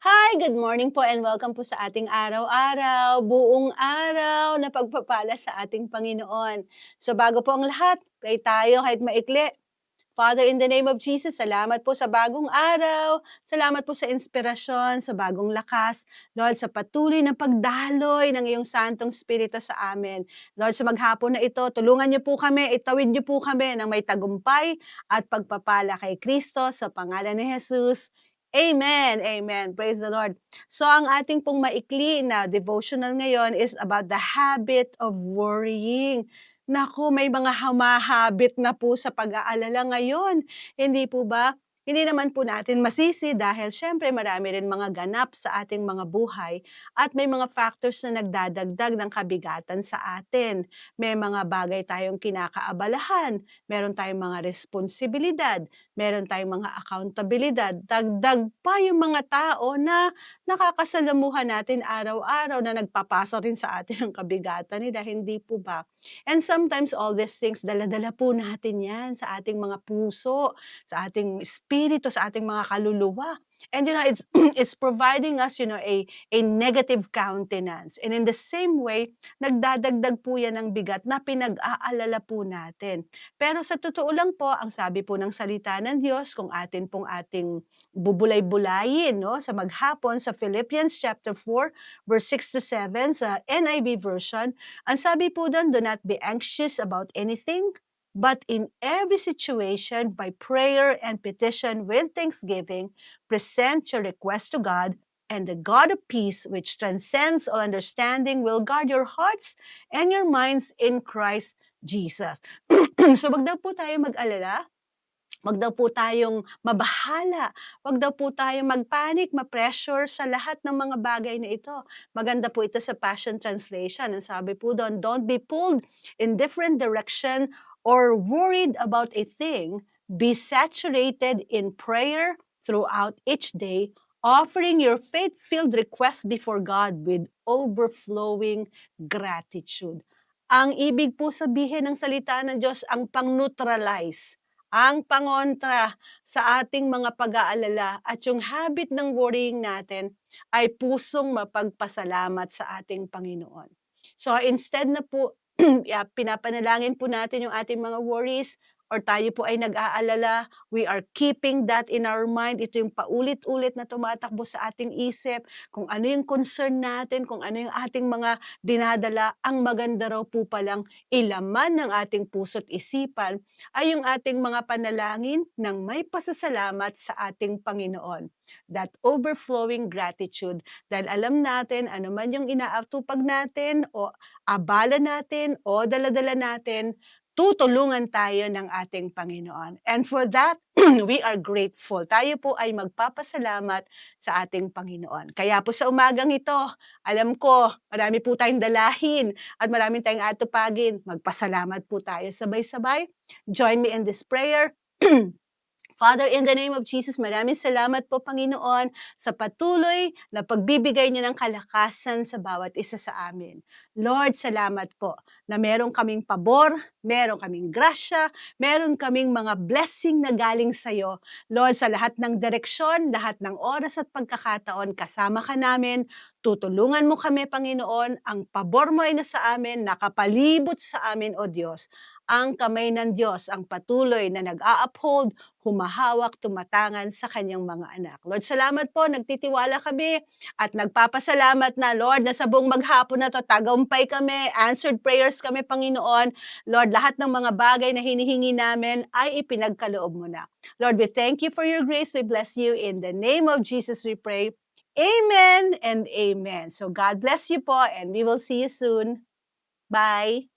Hi, good morning po and welcome po sa ating araw-araw, buong araw na pagpapala sa ating Panginoon. So bago po ang lahat, pray tayo kahit maikli. Father, in the name of Jesus, salamat po sa bagong araw. Salamat po sa inspirasyon, sa bagong lakas. Lord, sa patuloy na pagdaloy ng iyong Santong Espiritu sa amin. Lord, sa maghapon na ito, tulungan niyo po kami, itawid niyo po kami ng may tagumpay at pagpapala kay Kristo sa pangalan ni Jesus. Amen. Amen. Praise the Lord. So ang ating pong maikli na devotional ngayon is about the habit of worrying. Naku, may mga humahabit na po sa pag-aalala ngayon, hindi po ba? Hindi naman po natin masisi dahil siyempre marami rin mga ganap sa ating mga buhay at may mga factors na nagdadagdag ng kabigatan sa atin. May mga bagay tayong kinakaabalahan, meron tayong mga responsibilidad, meron tayong mga accountabilidad, dagdag pa yung mga tao na nakakasalamuhan natin araw-araw na nagpapasa rin sa atin ng kabigatan nila, hindi po ba? And sometimes all these things dala-dala po natin 'yan sa ating mga puso, sa ating espiritu, sa ating mga kaluluwa. And it's it's providing us, a negative countenance. And in the same way, nagdadagdag po 'yan ng bigat na pinag-aalala po natin. Pero sa totoo lang po, ang sabi po ng salita ng Diyos kung ating bubulay-bulayin 'no, sa maghapon sa Philippians chapter 4 verse 6 to 7 sa NIV version, ang sabi po do'n, "Do not be anxious about anything, but in every situation, by prayer and petition with thanksgiving, present your request to God, and the God of peace, which transcends all understanding, will guard your hearts and your minds in Christ Jesus." So, wag daw po tayong mag-alala, wag daw po tayong mabahala, wag daw po tayong mag-panic, ma-pressure sa lahat ng mga bagay na ito. Maganda po ito sa Passion Translation. Ang sabi po doon, "Don't be pulled in different direction or worried about a thing. Be saturated in prayer throughout each day, offering your faith-filled requests before God with overflowing gratitude." Ang ibig po sabihin ng salita ng Diyos, ang pang-neutralize, ang pangontra sa ating mga pag-aalala at yung habit ng worrying natin ay pusong mapagpasalamat sa ating Panginoon. So instead na po pinapanalangin po natin yung ating mga worries or tayo po ay nag-aalala, we are keeping that in our mind. Ito yung paulit-ulit na tumatakbo sa ating isip, kung ano yung concern natin, kung ano yung ating mga dinadala, ang maganda raw po palang ilaman ng ating puso't isipan ay yung ating mga panalangin ng may pasasalamat sa ating Panginoon. That overflowing gratitude. Dahil alam natin, ano man yung inaatupag natin o abala natin o daladala natin, tutulungan tayo ng ating Panginoon. And for that, we are grateful. Tayo po ay magpapasalamat sa ating Panginoon. Kaya po sa umagang ito, alam ko, marami po tayong dalahin at marami tayong atupagin. Magpasalamat po tayo sabay-sabay. Join me in this prayer. Father, in the name of Jesus, maraming salamat po, Panginoon, sa patuloy na pagbibigay niyo ng kalakasan sa bawat isa sa amin. Lord, salamat po na meron kaming pabor, meron kaming grasya, meron kaming mga blessing na galing sa iyo. Lord, sa lahat ng direksyon, lahat ng oras at pagkakataon, kasama ka namin, tutulungan mo kami, Panginoon, ang pabor mo ay nasa amin, nakapalibot sa amin, O Diyos. Ang kamay ng Diyos ang patuloy na nag-a-uphold, humahawak, tumatangan sa kanyang mga anak. Lord, salamat po, nagtitiwala kami at nagpapasalamat na, Lord, na sa buong maghapon na to, tagumpay kami, answered prayers kami, Panginoon. Lord, lahat ng mga bagay na hinihingi namin ay ipinagkaloob mo na. Lord, we thank you for your grace. We bless you. In the name of Jesus we pray. Amen and amen. So God bless you po and we will see you soon. Bye!